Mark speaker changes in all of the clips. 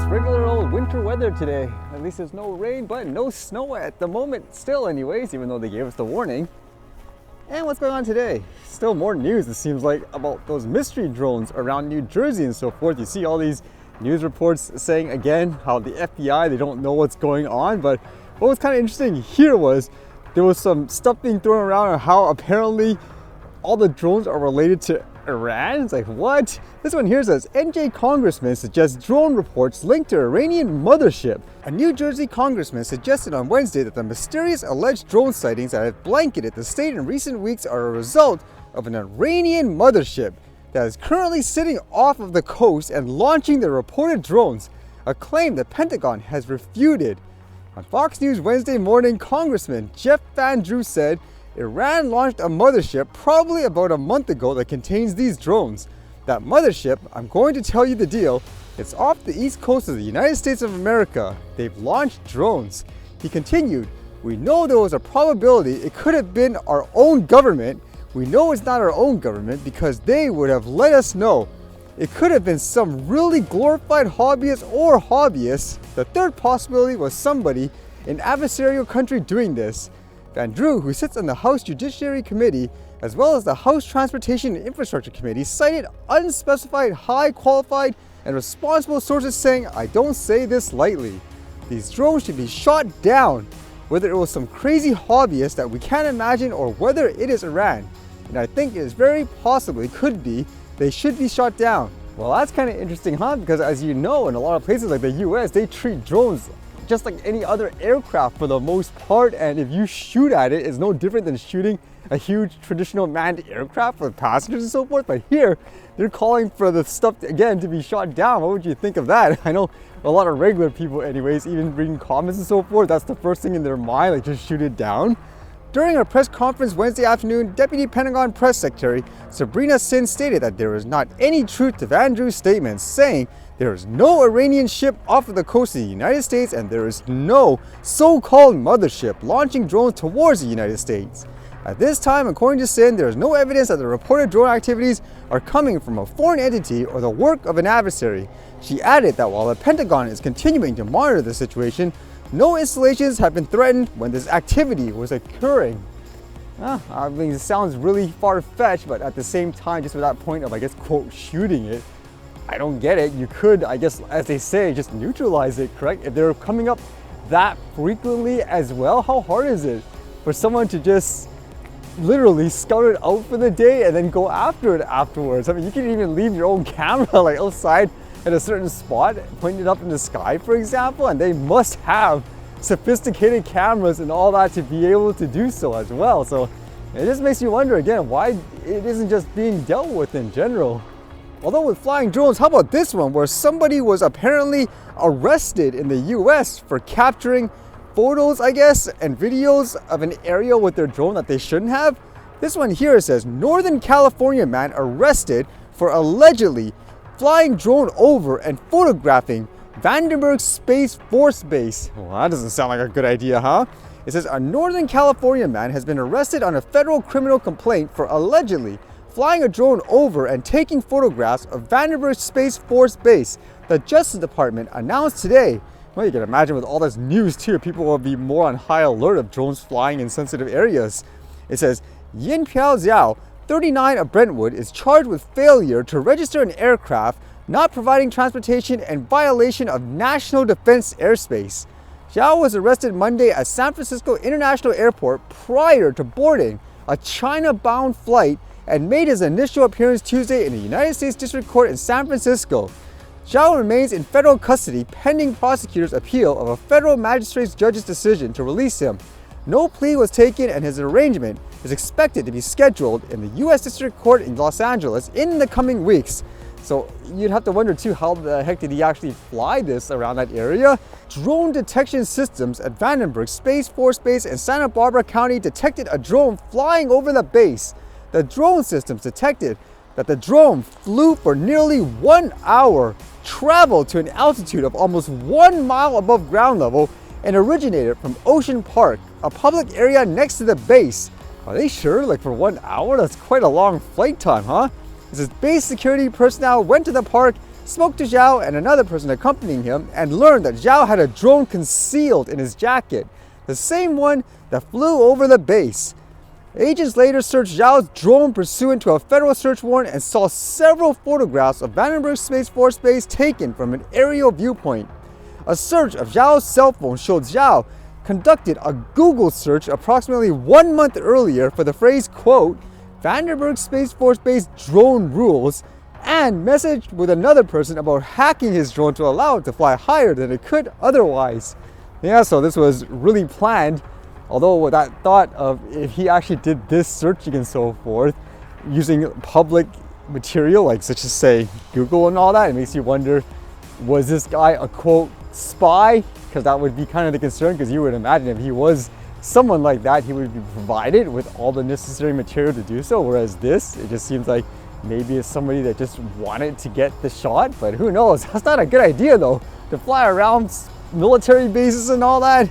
Speaker 1: regular old winter weather today. At least there's no rain, but no snow at the moment still anyways, even though they gave us the warning. And what's going on today? Still more news, it seems like, about those mystery drones around New Jersey and so forth. You see all these news reports saying again how the FBI, they don't know what's going on. But what was kind of interesting here was there was some stuff being thrown around on how apparently all the drones are related to Iran. It's like, what? This one here says, NJ congressman suggests drone reports linked to Iranian mothership. A New Jersey congressman suggested on Wednesday that the mysterious alleged drone sightings that have blanketed the state in recent weeks are a result of an Iranian mothership that is currently sitting off of the coast and launching the reported drones, a claim the Pentagon has refuted. On Fox News Wednesday morning, Congressman Jeff Van Drew said Iran launched a mothership probably about a month ago that contains these drones. That mothership, I'm going to tell you the deal, it's off the east coast of the United States of America. They've launched drones. He continued, we know there was a probability it could have been our own government. We know it's not our own government because they would have let us know. It could have been some really glorified hobbyist or hobbyists. The third possibility was somebody in adversarial country doing this. Van Drew, who sits on the House Judiciary Committee as well as the House Transportation and Infrastructure Committee, cited unspecified, high qualified and responsible sources saying, I don't say this lightly. These drones should be shot down, whether it was some crazy hobbyist that we can't imagine or whether it is Iran. And I think it is very possibly could be, they should be shot down. Well, that's kind of interesting, huh? Because as you know, in a lot of places like the US, they treat drones just like any other aircraft for the most part, and if you shoot at it, it's no different than shooting a huge traditional manned aircraft with passengers and so forth. But here, they're calling for the stuff again to be shot down. What would you think of that? I know a lot of regular people anyways, even reading comments and so forth, that's the first thing in their mind, like just shoot it down. During a press conference Wednesday afternoon, Deputy Pentagon Press Secretary Sabrina Sin stated that there is not any truth to Van Drew's statements, saying there is no Iranian ship off of the coast of the United States and there is no so-called mothership launching drones towards the United States. At this time, according to Sin, there is no evidence that the reported drone activities are coming from a foreign entity or the work of an adversary. She added that while the Pentagon is continuing to monitor the situation, no installations have been threatened when this activity was occurring. I mean, it sounds really far-fetched, but at the same time, just with that point of, I guess, quote, shooting it, I don't get it. You could, I guess, as they say, just neutralize it, correct? If they're coming up that frequently as well, how hard is it for someone to just literally scout it out for the day and then go after it afterwards? I mean, you can even leave your own camera like outside at a certain spot, pointed up in the sky, for example, and they must have sophisticated cameras and all that to be able to do so as well. So it just makes you wonder again why it isn't just being dealt with in general. Although with flying drones, how about this one where somebody was apparently arrested in the US for capturing photos, I guess, and videos of an area with their drone that they shouldn't have? This one here says, Northern California man arrested for allegedly flying drone over and photographing Vandenberg Space Force Base. Well, that doesn't sound like a good idea, huh? It says a Northern California man has been arrested on a federal criminal complaint for allegedly flying a drone over and taking photographs of Vandenberg Space Force Base, the Justice Department announced today. Well, you can imagine with all this news too, people will be more on high alert of drones flying in sensitive areas. It says, Yin Piao Xiao, 39 of Brentwood, is charged with failure to register an aircraft, not providing transportation, and violation of national defense airspace. Xiao was arrested Monday at San Francisco International Airport prior to boarding a China-bound flight and made his initial appearance Tuesday in the United States District Court in San Francisco. Xiao remains in federal custody pending prosecutors' appeal of a federal magistrate judge's decision to release him. No plea was taken and his arraignment is expected to be scheduled in the U.S. District Court in Los Angeles in the coming weeks. So you'd have to wonder too, how the heck did he actually fly this around that area? Drone detection systems at Vandenberg Space Force Base in Santa Barbara County detected a drone flying over the base. The drone systems detected that the drone flew for nearly 1 hour, traveled to an altitude of almost 1 mile above ground level, and originated from Ocean Park, a public area next to the base. Are they sure? Like for 1 hour? That's quite a long flight time, huh? It says base security personnel went to the park spoke to Zhao and another person accompanying him and learned that Zhao had a drone concealed in his jacket, the same one that flew over the base. Agents later searched Zhao's drone pursuant to a federal search warrant and saw several photographs of Vandenberg Space Force Base taken from an aerial viewpoint. A search of Zhao's cell phone showed Zhao conducted a Google search approximately 1 month earlier for the phrase, quote, Vandenberg Space Force Base drone rules, and messaged with another person about hacking his drone to allow it to fly higher than it could otherwise. Yeah, so this was really planned, although with that thought of if he actually did this searching and so forth using public material, like such as say Google and all that, it makes you wonder, was this guy a quote spy? Because that would be kind of the concern, because you would imagine if he was someone like that, he would be provided with all the necessary material to do so, whereas this, it just seems like maybe it's somebody that just wanted to get the shot, but who knows? That's not a good idea though, to fly around military bases and all that.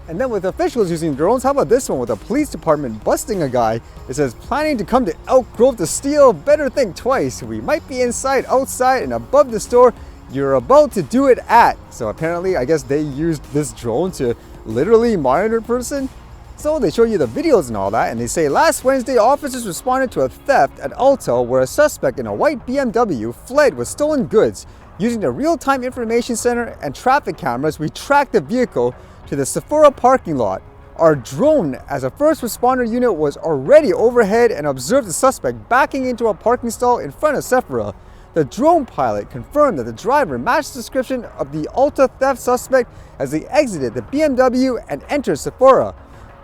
Speaker 1: And then with officials using drones, how about this one with the police department busting a guy? It says, planning to come to Elk Grove to steal? Better think twice. We might be inside, outside, and above the store you're about to do it at. So apparently, I guess they used this drone to literally monitor a person. So they show you the videos and all that, and they say last Wednesday officers responded to a theft at Alto where a suspect in a white BMW fled with stolen goods. Using the real-time information center and traffic cameras, we tracked the vehicle to the Sephora parking lot. Our drone as a first responder unit was already overhead and observed the suspect backing into a parking stall in front of Sephora. The drone pilot confirmed that the driver matched the description of the Alta theft suspect as they exited the BMW and entered Sephora.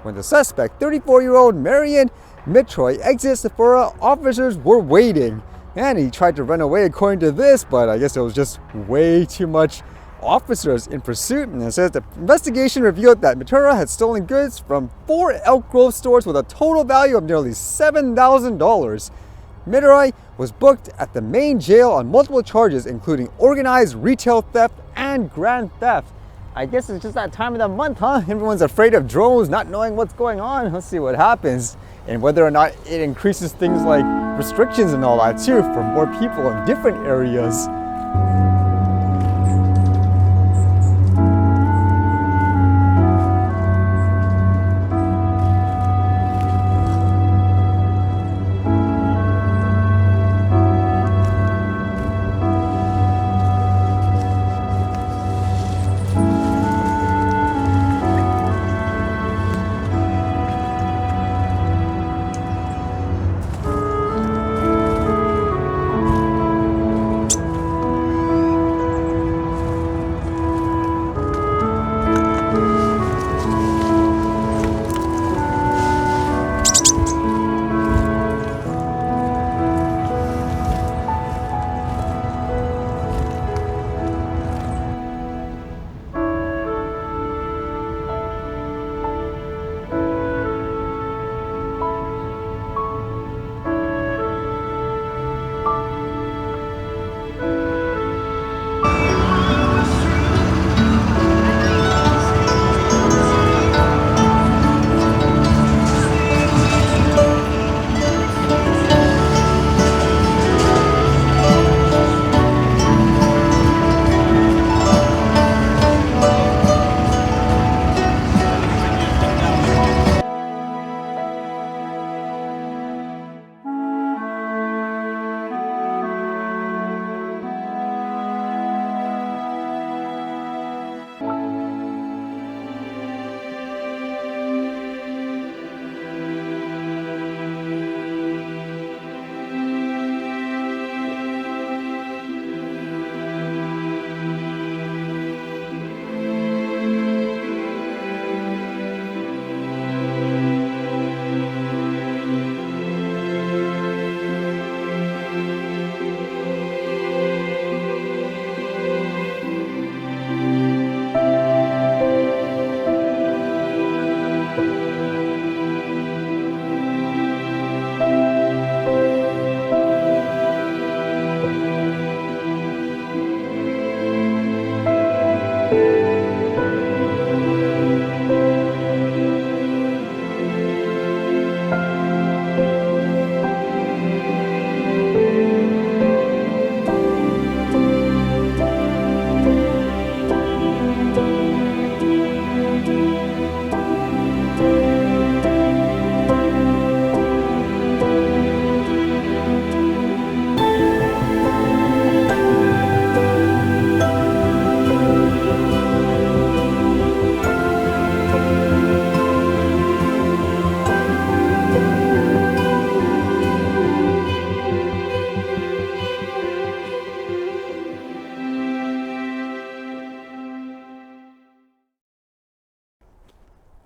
Speaker 1: When the suspect, 34-year-old Marion Mitroy, exited Sephora, officers were waiting. And he tried to run away according to this, but I guess it was just way too much officers in pursuit. And it says the investigation revealed that Mitroy had stolen goods from 4 Elk Grove stores with a total value of nearly $7,000. Mitroy was booked at the main jail on multiple charges, including organized retail theft and grand theft. I guess it's just that time of the month, huh? Everyone's afraid of drones, not knowing what's going on. Let's see what happens and whether or not it increases things like restrictions and all that too for more people in different areas.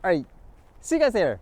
Speaker 1: All right, see you guys there.